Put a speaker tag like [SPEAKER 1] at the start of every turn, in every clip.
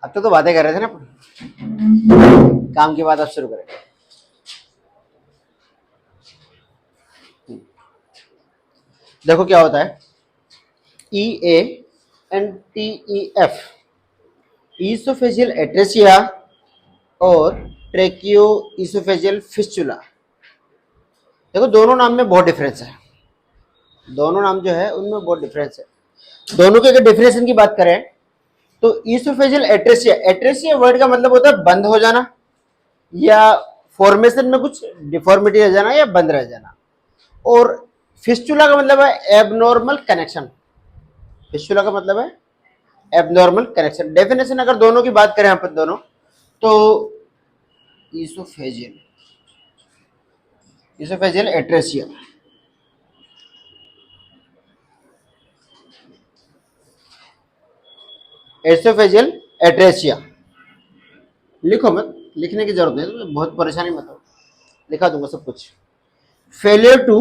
[SPEAKER 1] अब तो बातें कर रहे थे ना अपन। काम की बात अब शुरू करें। देखो क्या होता है, E A N T E F, oesophageal atresia और ट्रेकियो ईसोफेजियल फिस्चुला। देखो दोनों नाम में बहुत डिफरेंस है, दोनों नाम जो है उनमें बहुत डिफरेंस है। दोनों के अगर डेफिनेशन की बात करें तो ईसोफेजियल एट्रेसिया, एट्रेसिया वर्ड का मतलब होता है बंद हो जाना या फॉर्मेशन में कुछ डिफॉर्मिटी रह जाना या बंद रह जाना। और फिस्चुला का मतलब है एबनॉर्मल कनेक्शन, फिस्चुला का मतलब है एबनॉर्मल कनेक्शन। डेफिनेशन अगर दोनों की बात करें अपन दोनों, तो oesophageal, oesophageal atresia, oesophageal atresia. लिखो मत, लिखने की जरूरत नहीं, तो बहुत परेशानी मत हो, लिखा दूंगा सब कुछ। Failure to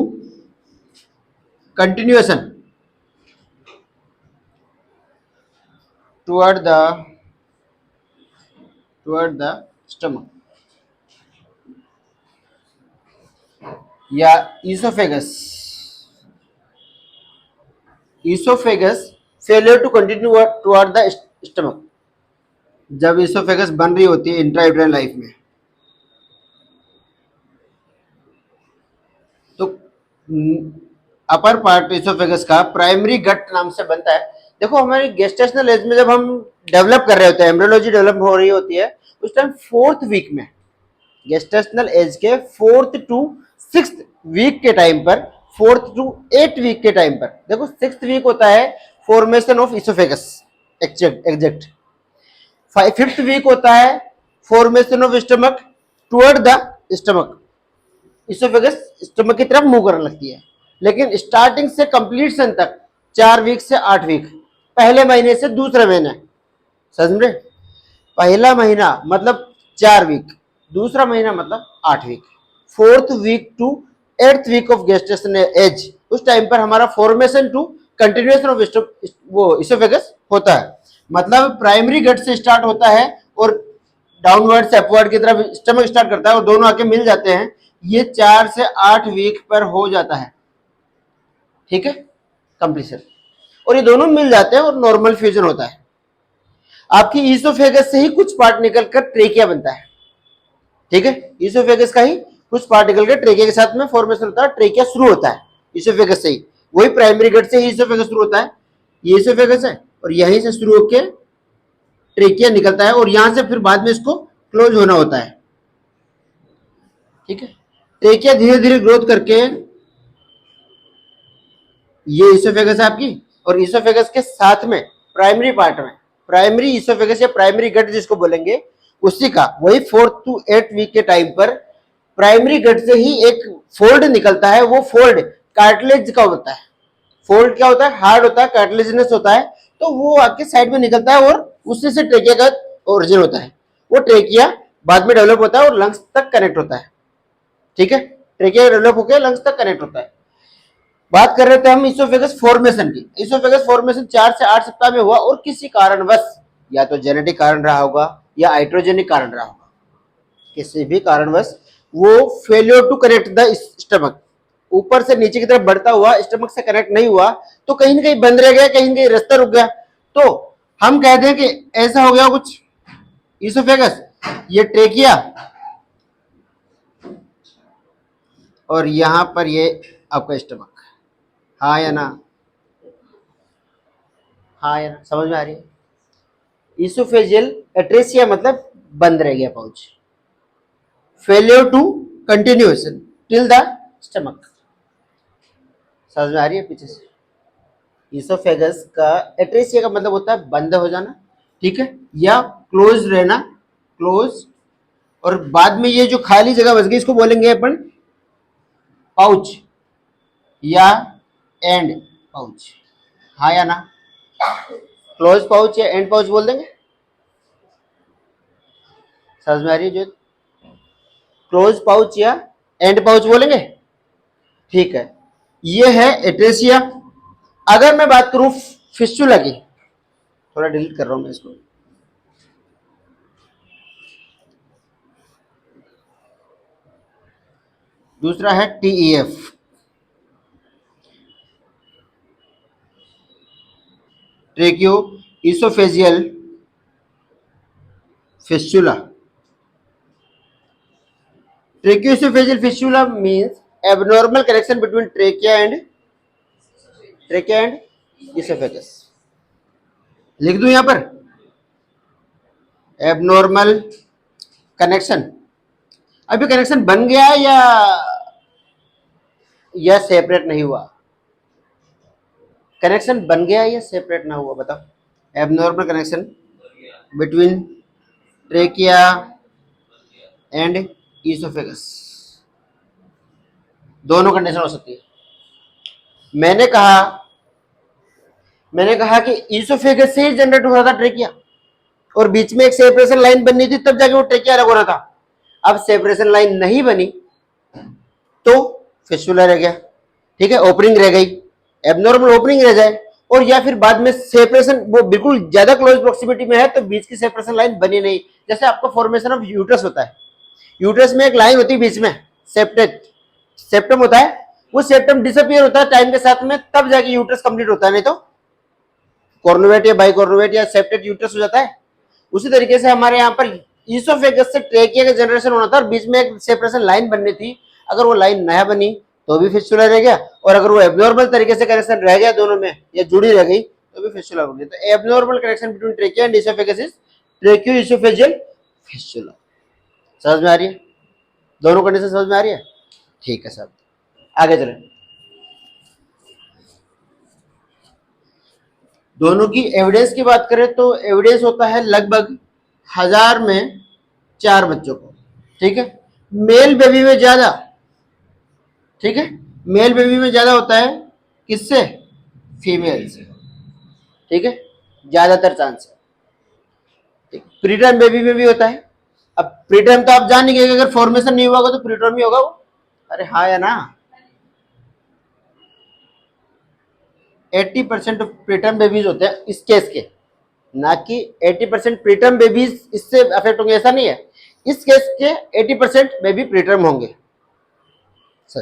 [SPEAKER 1] continuation toward the stomach या oesophagus, oesophagus failure to continue toward the stomach, जब ईसोफेगस बन रही होती है इंट्रायूटेराइन लाइफ में, तो अपर पार्ट ईसोफेगस का प्राइमरी गट नाम से बनता है। देखो हमारी गेस्टेशनल एज में जब हम डेवलप कर रहे होते हैं, एम्ब्रियोलॉजी डेवलप हो रही होती है, उस टाइम 4th वीक में, गेस्टेशनल एज के 4th टू 6th वीक के टाइम पर, 4th टू 8th वीक के टाइम पर, देखो 6th वीक होता है formation of oesophagus exact, 5th week होता है formation of stomach toward the stomach, oesophagus stomach की तरफ मूव करने लगती है। लेकिन स्टार्टिंग से कंप्लीशन तक 4 वीक से 8 वीक, पहले महीने से दूसरे महीने, समझ रहे, पहला महीना मतलब 4 वीक, दूसरा महीना मतलब 8 week, 4th week to 8th week of gestation age, उस टाइम पर हमारा फॉर्मेशन टू कंटिन्यूएशन ऑफ वो इसोफेगस होता है। मतलब प्राइमरी गट से स्टार्ट होता है और डाउनवर्ड से अपवर्ड की तरफ स्टमक स्टार्ट करता है और दोनों आके मिल जाते हैं, ये 4 से 8 वीक पर हो जाता है, ठीक है, कंप्लीशन। और ये दोनों मिल जाते हैं और नॉर्मल फ्यूजन होता है। आपकी ईसोफेगस से ही कुछ पार्ट निकलकर ट्रेकिया बनता है, ठीक है, ईसोफेगस का ही कुछ पार्ट निकलकर ट्रेकिया के साथ में फॉर्मेशन होता है, ट्रेकिया शुरू होता है ईसोफेगस से ही, वही प्राइमरी गट से ही ईसोफेगस शुरू होता है, ये ईसोफेगस है और यहीं से शुरू होकर ट्रेकिया निकलता है और यहां से फिर बाद में इसको क्लोज होना होता है, ठीक है। ट्रेकिया धीरे धीरे ग्रोथ करके, ये ईसोफेगस है आपकी, और ईसोफेगस के साथ में प्राइमरी पार्ट में, प्राइमरी ईसोफेगस या प्राइमरी गट जिसको बोलेंगे, उसी का वही 4th टू 8th वीक के टाइम पर प्राइमरी गट से ही एक फोल्ड निकलता है। वो फोल्ड कार्टिलेज का होता है, फोल्ड क्या होता है, हार्ड होता है, कार्टिलेजिनस होता है, तो वो आपके साइड में निकलता है और उसी से ट्रेकिया का ओरिजिन होता है। वो ट्रेकिया बाद में डेवलप होता है और लंग्स तक कनेक्ट होता है, ठीक है, ट्रेकिया डेवलप होकर लंग्स तक कनेक्ट होता है। बात कर रहे थे हम इसोफेगस फॉर्मेशन की। इसोफेगस फॉर्मेशन 4 से 8 सप्ताह में हुआ और किसी कारणवश, या तो जेनेटिक कारण रहा होगा या हाइड्रोजेनिक कारण रहा होगा, किसी भी कारणवश वो failure to connect the stomach, ऊपर से नीचे की तरफ बढ़ता हुआ स्टमक से कनेक्ट नहीं हुआ, तो कहीं ना कहीं बंद रह गया, कहीं ना कहीं रास्ता रुक गया, तो हम कहते हैं कि ऐसा हो गया कुछ इसोफेगस, ये ट्रेकिया और यहां पर ये आपका स्टमक, हाँ या ना, हाँ या ना, समझ में आ रही है। इसोफेजियल एट्रेसिया मतलब बंद रह गया pouch, failure to continuation till the stomach, समझ में आ रही है पीछे से। इसोफेगस का एट्रेसिया का मतलब होता है बंद हो जाना, ठीक है, या क्लोज रहना, क्लोज, और बाद में ये जो खाली जगह बच गई इसको बोलेंगे अपन पाउच या एंड पाउच, हाँ या ना, क्लोज पाउच या एंड पाउच बोल देंगे, समझ में आ रही है जो, क्लोज पाउच या एंड पाउच बोलेंगे, ठीक है। ये है एट्रेसिया। अगर मैं बात करूं फिस्चुला की, थोड़ा डिलीट कर रहा हूं मैं इसको, दूसरा है TEF, tracheo oesophageal fistula. Tracheo oesophageal fistula means abnormal connection between trachea and esophagus। लिख दूं यहां पर एबनॉर्मल कनेक्शन। अभी कनेक्शन बन गया है या सेपरेट नहीं हुआ? कनेक्शन बन गया या सेपरेट ना हुआ बताओ। Abnormal connection between trachea and oesophagus, दोनों कंडीशन हो सकती है। मैंने कहा कि ईसोफेगस से ही जनरेट हो रहा था ट्रेकिया, और बीच में एक सेपरेशन लाइन बननी थी, तब जाके वो ट्रेकिया अलग हो रहा था। अब सेपरेशन लाइन नहीं बनी तो फिस्टुला रह गया, ठीक है, ओपनिंग रह गई, एबनॉर्मल ओपनिंग रह जाए, और या फिर बाद में सेपरेशन वो बिल्कुल ज्यादा क्लोज प्रोक्सिमिटी में है तो बीच की सेपरेशन लाइन बनी नहीं। जैसे आपका फॉर्मेशन ऑफ यूट्रस होता है, यूट्रस में एक लाइन होती है बीच में, सेप्टम होता है, वो सेप्टम डिसअपियर होता है टाइम के साथ में, तब जाके यूट्रस कंप्लीट होता है, नहीं तो कॉर्नोवेट या बाइकॉर्नोवेट या सेप्टेड यूट्रस हो जाता है। उसी तरीके से हमारे यहाँ पर ईसोफेगस से ट्रेकिया का जनरेशन होना था और बीच में एक सेपरेशन लाइन बननी थी। अगर वो लाइन नया बनी तो भी फिस्टुला रह गया, और अगर वो एबनॉर्मल तरीके से कनेक्शन रह गया दोनों में या जुड़ी रह गई तो भी फिस्टुला हो गई। तो abnormal connection between trachea and oesophagus is ट्रेकियो oesophageal fistula. समझ में आ रही है? दोनों कंडीशन समझ में आ रही है? ठीक है सर, आगे चले। दोनों की एविडेंस की बात करें तो एविडेंस होता है लगभग 1000 में 4 बच्चों को, ठीक है। मेल बेबी में ज्यादा, ठीक है, मेल बेबी में ज्यादा होता है, किससे? फीमेल से, ठीक है, ज्यादातर चांस है। प्रीटर्म बेबी में भी होता है। अब प्रीटर्म तो आप जान नहीं, अगर फॉर्मेशन नहीं होगा तो प्रीटर्म ही होगा वो। अरे हाँ या ना? 80% प्रीटर्म बेबीज होते हैं इस केस के, ना कि 80% प्रीटर्म बेबीज इससे अफेक्ट होंगे, ऐसा नहीं है। इस केस के 80% बेबी प्रीटर्म होंगे। सर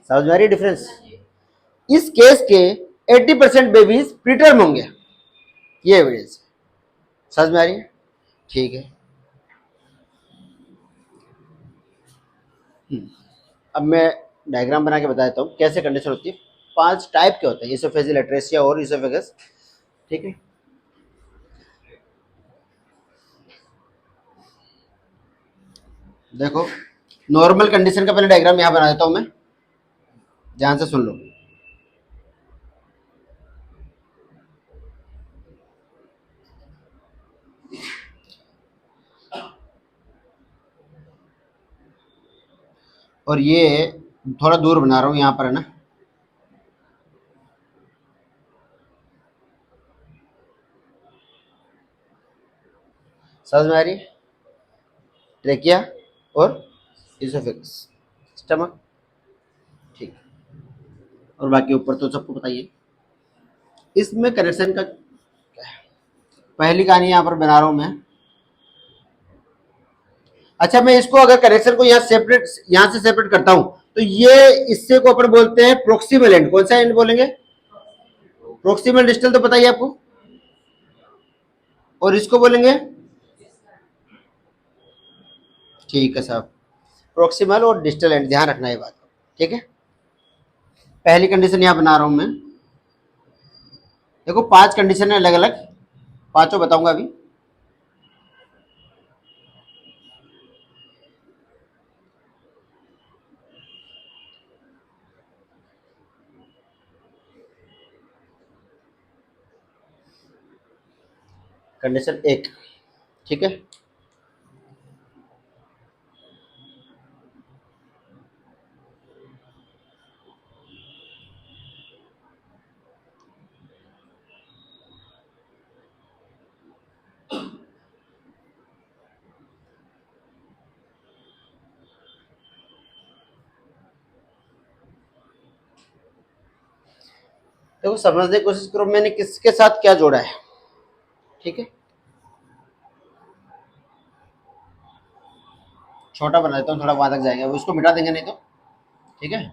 [SPEAKER 1] समझ में आ रही है डिफरेंस? इस केस के 80% बेबीज प्रीटर्म होंगे, ये एविडेंस। समझ में आ रही है? ठीक है। अब मैं डायग्राम बना के बताता हूँ कैसे कंडीशन होती है। 5 टाइप के होते हैं, इसोफेजियल एट्रेसिया और इसोफेगस, ठीक है। देखो, नॉर्मल कंडीशन का पहले डायग्राम यहां बना देता हूं मैं, ध्यान से सुन लो। और ये थोड़ा दूर बना रहा हूं यहां पर, है ना। समझ में आ रही है? ट्रेकिया और इसोफेगस, स्टमक, ठीक। और बाकी ऊपर तो सबको बताइए। इसमें कनेक्शन का पहली कहानी यहां पर बना रहा हूं मैं। अच्छा, मैं इसको अगर कनेक्शन को यहाँ सेपरेट, यहां से सेपरेट करता हूं तो ये इससे को अपन बोलते हैं प्रोक्सिमल एंड। कौन सा एंड बोलेंगे? प्रोक्सिमल डिस्टल तो बताइए आपको। और इसको बोलेंगे, ठीक है साहब, प्रोक्सिमल और डिस्टल एंड, ध्यान रखना ये बात, ठीक है। पहली कंडीशन यहां बना रहा हूं मैं। देखो 5 कंडीशन है अलग अलग, पांचों बताऊंगा अभी। कंडीशन 1, ठीक है। देखो समझने की कोशिश करो मैंने किसके साथ क्या जोड़ा है, ठीक है। छोटा बना देता हूँ, थोड़ा वहां तक जाएगा, वो इसको मिटा देंगे नहीं तो। ठीक है।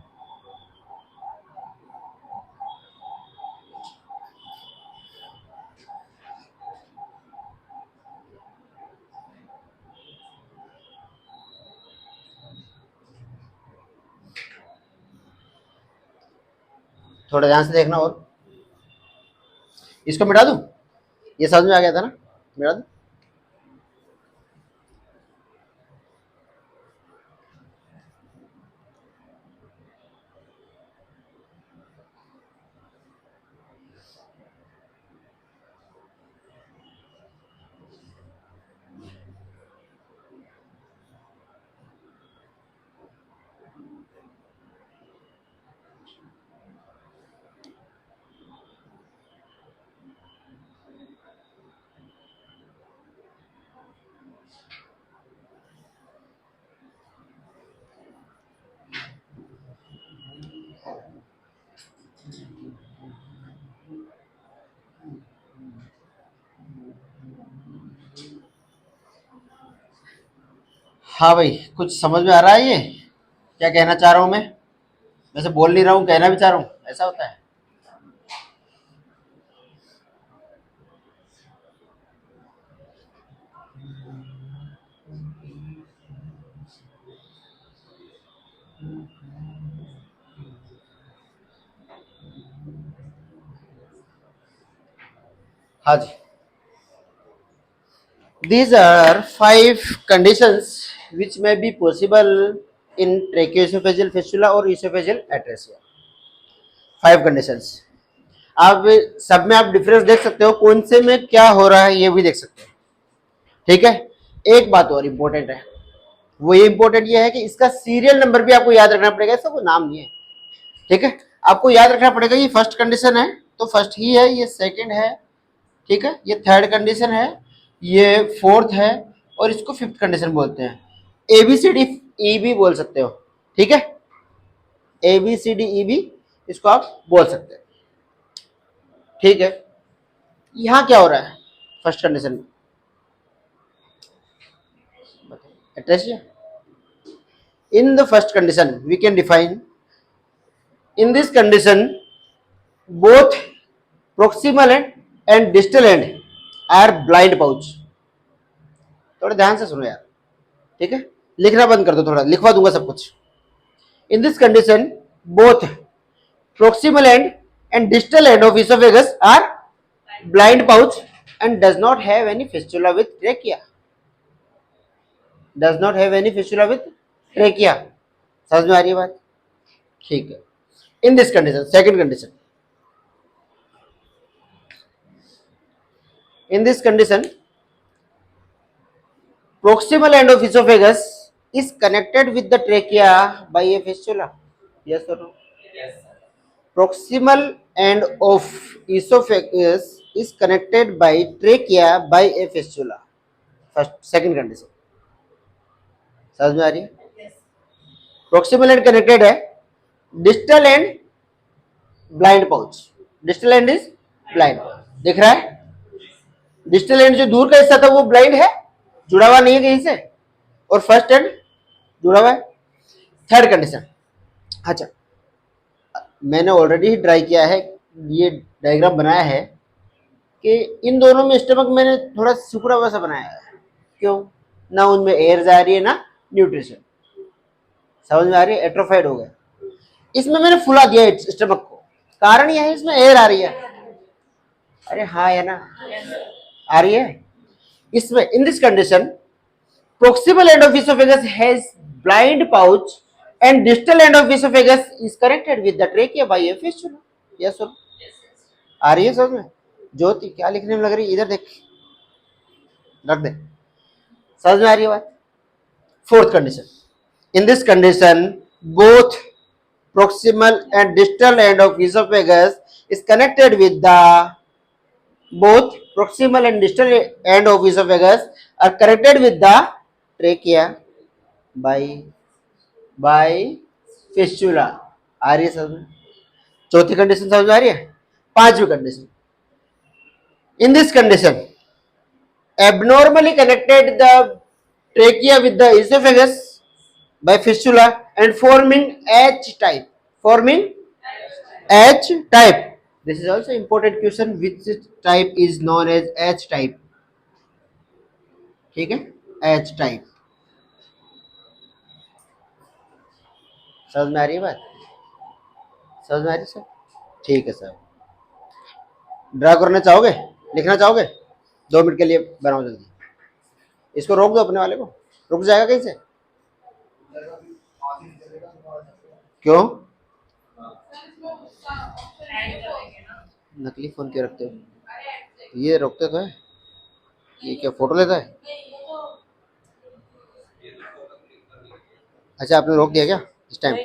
[SPEAKER 1] थोड़ा ध्यान से देखना। और इसको मिटा दूं? ये समझ में आ गया था ना? मिटा दूं? हाँ भाई, कुछ समझ में आ रहा है? ये क्या कहना चाह रहा हूँ मैं? वैसे बोल नहीं रहा हूँ, कहना भी चाह रहा हूँ, ऐसा होता है। हाँ जी। These are five conditions which may be possible in tracheoesophageal fistula or esophageal atresia. 5 conditions. आप सब में आप डिफरेंस देख सकते हो, कौन से में क्या हो रहा है ये भी देख सकते हो। ठीक है। एक बात और इंपॉर्टेंट है, वो ये इंपॉर्टेंट ये है कि इसका सीरियल नंबर भी आपको याद रखना पड़ेगा। इसका कोई नाम नहीं है। ठीक है। आपको याद रखना पड़ेगा, ये फर्स्ट कंडीशन है तो फर्स्ट ही है, ये सेकंड है, ठीक है, ये थर्ड कंडीशन है, ये फोर्थ है, और इसको फिफ्थ कंडीशन बोलते हैं। A B C D E भी बोल सकते हो। ठीक है। A B C D E भी इसको आप बोल सकते हैं। ठीक है। यहां क्या हो रहा है फर्स्ट कंडीशन में? Atresia. In the first condition we can define, in this condition both proximal end and distal end are blind pouch. थोड़ा ध्यान से सुनो यार। ठीक है। लिखना बंद कर दो, थोड़ा लिखवा दूंगा सब कुछ। In this condition both proximal end and distal end of esophagus are blind pouch and does not have any fistula with trachea. Does not have any fistula with trachea. समझ में आ रही है बात? ठीक है। In this condition, second condition, in this condition proximal end of esophagus is connected with the trachea by a fistula. Yes or no? Yes. Proximal end of esophagus is connected by trachea by a fistula. First, second condition. समझ में आ रही है? Proximal end connected है, distal end blind pouch. Distal end is blind. दिख रहा है? Distal end जो दूर का हिस्सा था वो ब्लाइंड है, जुड़ा हुआ नहीं है कहीं से, और फर्स्ट एंड जुड़ा हुआ है। थर्ड कंडीशन, अच्छा मैंने ऑलरेडी ही ट्राई किया है, ये डायग्राम बनाया है कि इन दोनों में स्टमक मैंने थोड़ा सिकुड़ा वैसा बनाया है। क्यों? ना उनमें एयर जा रही है ना न्यूट्रिशन। समझ में आ रही है? एट्रोफाइड हो गया। इसमें मैंने फुला दिया स्टमक को, कारण यह है इसमें एयर आ रही है। अरे हाँ है ना, आ रही है इसमें। In this condition proximal end of esophagus has blind pouch and distal end of esophagus is connected with the trachea by a fistula. Yes or no? आ रही है समझ में? ज्योति क्या लिखने में लग रही है? इधर देख, रख दे। समझ में आ रही है बात? Fourth condition, in this condition both proximal and distal end of esophagus is connected with the both proximal and distal end of esophagus are connected with the trachea by fistula. आ रही है समझ में? चौथी कंडीशन समझ में आ रही है? पांचवी condition, in this condition abnormally connected the trachea with the esophagus by fistula and forming H type. Forming H type. This is also important question. Which type is known as H type? ठीक है, H type. समझ में आ रही है बात? समझ में आ रही है सर? ठीक है सर. ड्रा करना चाहोगे? लिखना चाहोगे? 2 मिनट के लिए बनाओ जल्दी. इसको रोक दो अपने वाले को. रुक जाएगा कहीं से? क्यों? नकली फोन क्यों रखते हो? ये रोकते तो है. ये क्या फोटो लेता है? अच्छा आपने रोक दिया क्या इस टाइम?